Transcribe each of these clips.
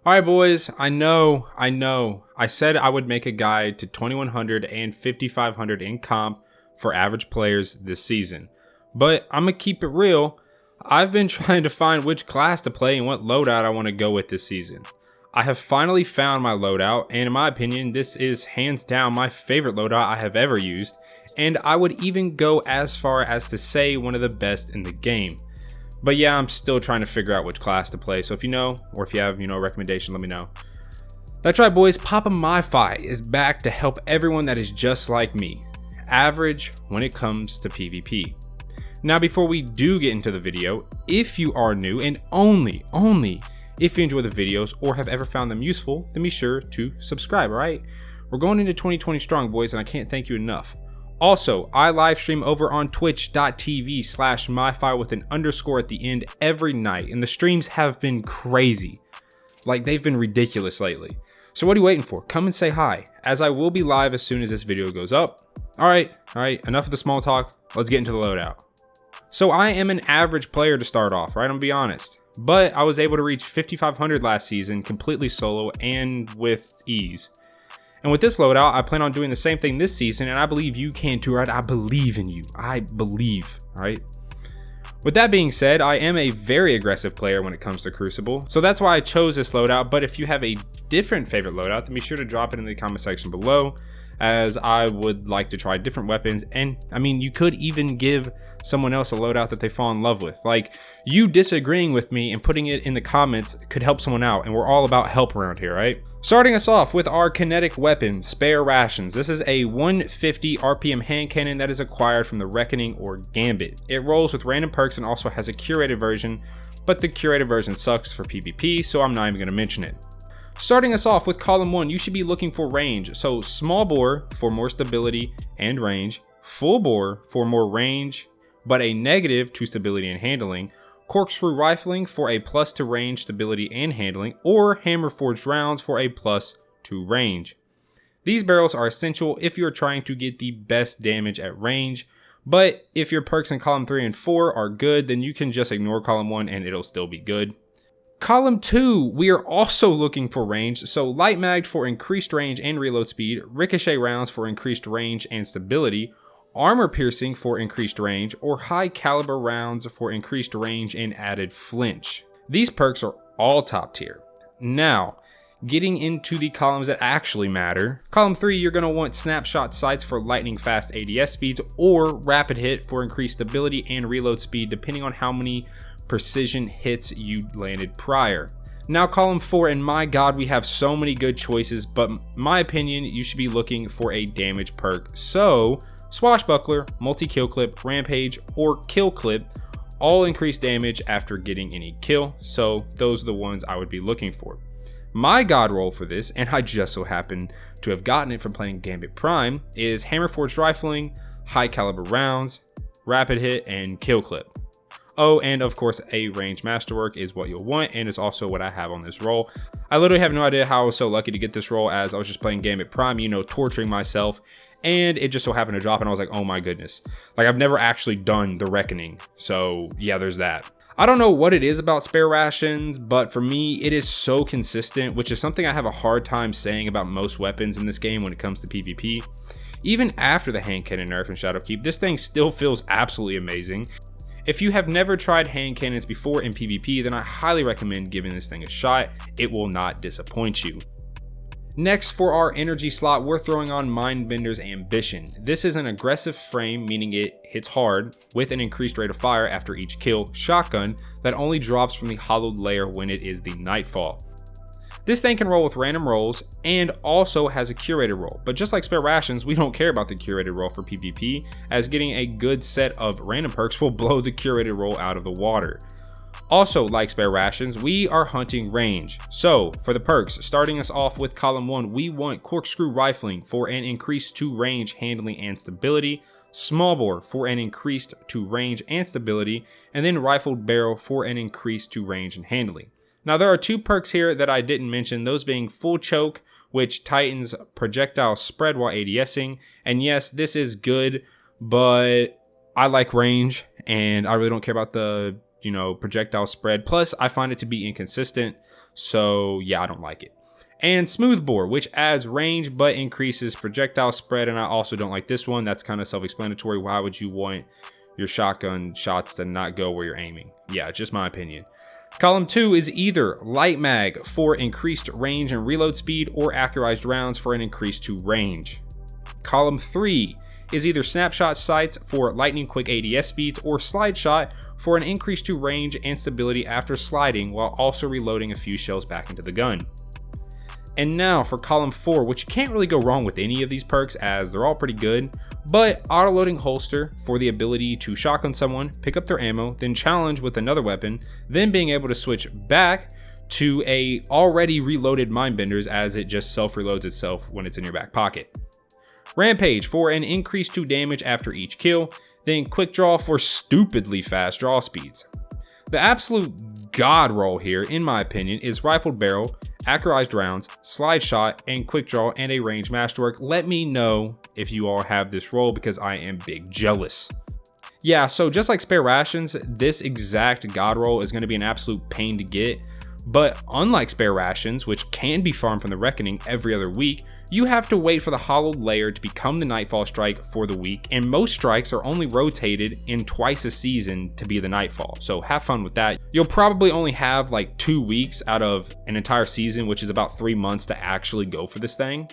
Alright boys, I know. I said I would make a guide to 2100 and 5500 in comp for average players this season. But I'm gonna keep it real. I've been trying to find which class to play and what loadout I want to go with this season. I have finally found my loadout, and in my opinion, this is hands down my favorite loadout I have ever used, and I would even go as far as to say one of the best in the game. But yeah, I'm still trying to figure out which class to play, so if you know, or if you have, a recommendation, let me know. That's right boys, Papa myfi is back to help everyone that is just like me, average when it comes to PvP. Now before we do get into the video, if you are new, and only if you enjoy the videos or have ever found them useful, then be sure to subscribe, alright? We're going into 2020 strong boys, and I can't thank you enough. Also, I live stream over on twitch.tv/myfi with an underscore at the end every night, and the streams have been crazy. Like, they've been ridiculous lately. So what are you waiting for? Come and say hi, as I will be live as soon as this video goes up. Alright, enough of the small talk, let's get into the loadout. So I am an average player to start off, right? I'm gonna be honest. But I was able to reach 5500 last season completely solo and with ease. And with this loadout, I plan on doing the same thing this season, and I believe you can too, right? I believe in you. I believe, right? With that being said, I am a very aggressive player when it comes to Crucible, so that's why I chose this loadout. But if you have a different favorite loadout, then be sure to drop it in the comment section below, as I would like to try different weapons. And I mean, you could even give someone else a loadout that they fall in love with. Like, you disagreeing with me and putting it in the comments could help someone out, and we're all about help around here, right? Starting us off with our kinetic weapon, Spare Rations. This is a 150 RPM hand cannon that is acquired from the Reckoning or Gambit. It rolls with random perks and also has a curated version, but the curated version sucks for PvP, so I'm not even gonna mention it. Starting us off with column 1, you should be looking for range. So small bore for more stability and range, full bore for more range, but a negative to stability and handling, corkscrew rifling for a plus to range, stability, and handling, or hammer forged rounds for a plus to range. These barrels are essential if you are trying to get the best damage at range, but if your perks in column 3 and 4 are good, then you can just ignore column 1 and it'll still be good. Column 2, we are also looking for range, so light magged for increased range and reload speed, ricochet rounds for increased range and stability, armor piercing for increased range, or high caliber rounds for increased range and added flinch. These perks are all top tier. Now, getting into the columns that actually matter. Column 3, you're going to want snapshot sights for lightning fast ADS speeds, or rapid hit for increased stability and reload speed, depending on how many precision hits you landed prior. Now column 4, and my god, we have so many good choices, but my opinion, you should be looking for a damage perk. So Swashbuckler, multi-kill clip, rampage, or kill clip all increase damage after getting any kill, so those are the ones I would be looking for. My god roll for this, and I just so happen to have gotten it from playing Gambit Prime, is hammer forged rifling, high caliber rounds, rapid hit, and kill clip. Oh, and of course a range masterwork is what you'll want, and it's also what I have on this roll. I literally have no idea how I was so lucky to get this roll, as I was just playing Gambit Prime, torturing myself, and it just so happened to drop, and I was like, oh my goodness. Like, I've never actually done the Reckoning, so yeah, there's that. I don't know what it is about Spare Rations, but for me, it is so consistent, which is something I have a hard time saying about most weapons in this game when it comes to PvP. Even after the hand cannon nerf and Shadowkeep, this thing still feels absolutely amazing. If you have never tried hand cannons before in PvP, then I highly recommend giving this thing a shot. It will not disappoint you. Next, for our energy slot, we're throwing on Mindbender's Ambition. This is an aggressive frame, meaning it hits hard, with an increased rate of fire after each kill, shotgun that only drops from the hollowed layer when it is the nightfall. This thing can roll with random rolls and also has a curated roll, but just like Spare Rations, we don't care about the curated roll for PvP, as getting a good set of random perks will blow the curated roll out of the water. Also, like Spare Rations, we are hunting range. So for the perks, starting us off with column 1, we want corkscrew rifling for an increase to range, handling, and stability, small bore for an increased to range and stability, and then rifled barrel for an increase to range and handling. Now there are 2 perks here that I didn't mention, those being full choke, which tightens projectile spread while ADSing, and yes, this is good, but I like range and I really don't care about the projectile spread. Plus I find it to be inconsistent, So yeah, I don't like it. And smoothbore, which adds range but increases projectile spread, and I also don't like this one. That's kind of self-explanatory. Why would you want your shotgun shots to not go where you're aiming? Yeah, just my opinion. Column 2 is either light mag for increased range and reload speed, or accurized rounds for an increase to range. Column 3 is either snapshot sights for lightning quick ADS speeds, or slide shot for an increase to range and stability after sliding while also reloading a few shells back into the gun. And now for column 4, which you can't really go wrong with any of these perks as they're all pretty good, but auto-loading holster for the ability to shotgun someone, pick up their ammo, then challenge with another weapon, then being able to switch back to a already reloaded mindbenders as it just self-reloads itself when it's in your back pocket. Rampage for an increase to damage after each kill, then quick draw for stupidly fast draw speeds. The absolute god roll here, in my opinion, is rifled barrel, accurized rounds, slide shot, and quick draw, and a range masterwork. Let me know if you all have this roll because I am big jealous. Yeah, so just like spare rations, this exact god roll is going to be an absolute pain to get. But unlike spare rations, which can be farmed from the Reckoning every other week, you have to wait for the hollowed layer to become the Nightfall strike for the week, and most strikes are only rotated in twice a season to be the Nightfall, so have fun with that. You'll probably only have like 2 weeks out of an entire season, which is about 3 months to actually go for this thing.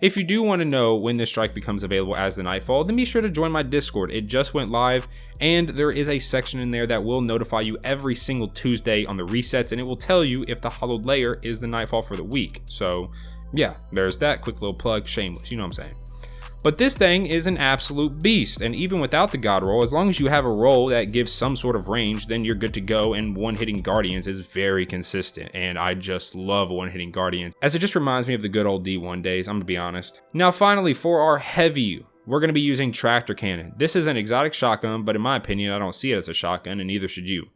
If you do want to know when this strike becomes available as the Nightfall, then be sure to join my Discord. It just went live, and there is a section in there that will notify you every single Tuesday on the resets, and it will tell you if the hollowed layer is the Nightfall for the week. So yeah, there's that quick little plug, shameless, you know what I'm saying. But this thing is an absolute beast, and even without the god roll, as long as you have a roll that gives some sort of range, then you're good to go, and one-hitting Guardians is very consistent, and I just love one-hitting Guardians, as it just reminds me of the good old D1 days, I'm gonna be honest. Now finally, for our heavy, we're gonna be using Tractor Cannon. This is an exotic shotgun, but in my opinion, I don't see it as a shotgun, and neither should you.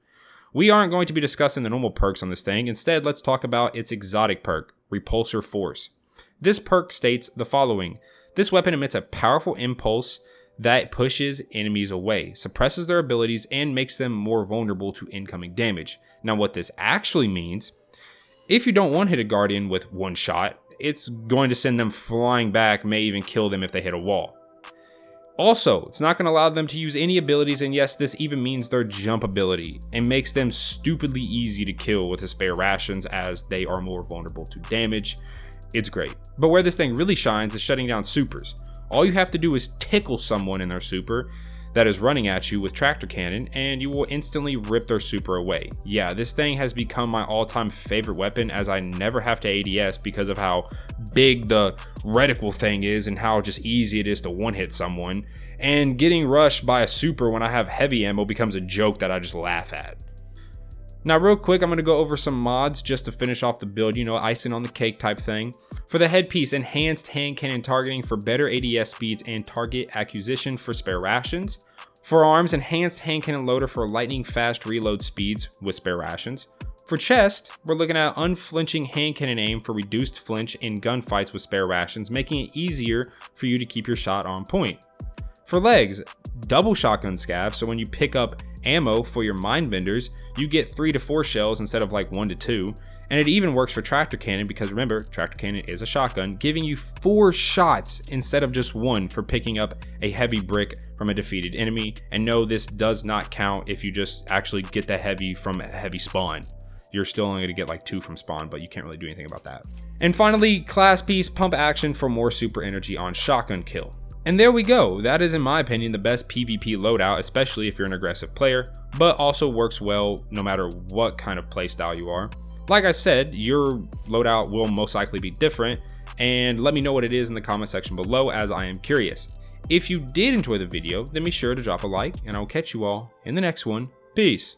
We aren't going to be discussing the normal perks on this thing. Instead, let's talk about its exotic perk, Repulsor Force. This perk states the following. This weapon emits a powerful impulse that pushes enemies away, suppresses their abilities, and makes them more vulnerable to incoming damage. Now what this actually means, if you don't one-hit a Guardian with one shot, it's going to send them flying back, may even kill them if they hit a wall. Also, it's not going to allow them to use any abilities, and yes, this even means their jump ability, and makes them stupidly easy to kill with the spare rations as they are more vulnerable to damage. It's great. But where this thing really shines is shutting down supers. All you have to do is tickle someone in their super that is running at you with Tractor Cannon, and you will instantly rip their super away. Yeah, this thing has become my all-time favorite weapon, as I never have to ADS because of how big the reticle thing is and how just easy it is to one-hit someone. And getting rushed by a super when I have heavy ammo becomes a joke that I just laugh at. Now real quick, I'm going to go over some mods just to finish off the build, you know, icing on the cake type thing. For the headpiece, enhanced hand cannon targeting for better ADS speeds and target acquisition for spare rations. For arms, enhanced hand cannon loader for lightning fast reload speeds with spare rations. For chest, we're looking at unflinching hand cannon aim for reduced flinch in gunfights with spare rations, making it easier for you to keep your shot on point. For legs, double shotgun scav, so when you pick up ammo for your mindbenders, you get 3 to 4 shells instead of like 1 to 2. And it even works for Tractor Cannon because remember, Tractor Cannon is a shotgun, giving you 4 shots instead of just 1 for picking up a heavy brick from a defeated enemy. And no, this does not count if you just actually get the heavy from a heavy spawn. You're still only going to get like 2 from spawn, but you can't really do anything about that. And finally, class piece pump action for more super energy on shotgun kill. And there we go. That is, in my opinion, the best PvP loadout, especially if you're an aggressive player, but also works well no matter what kind of playstyle you are. Like I said, your loadout will most likely be different, and let me know what it is in the comment section below as I am curious. If you did enjoy the video, then be sure to drop a like, and I'll catch you all in the next one. Peace.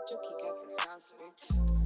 Jokey got the sauce, bitch.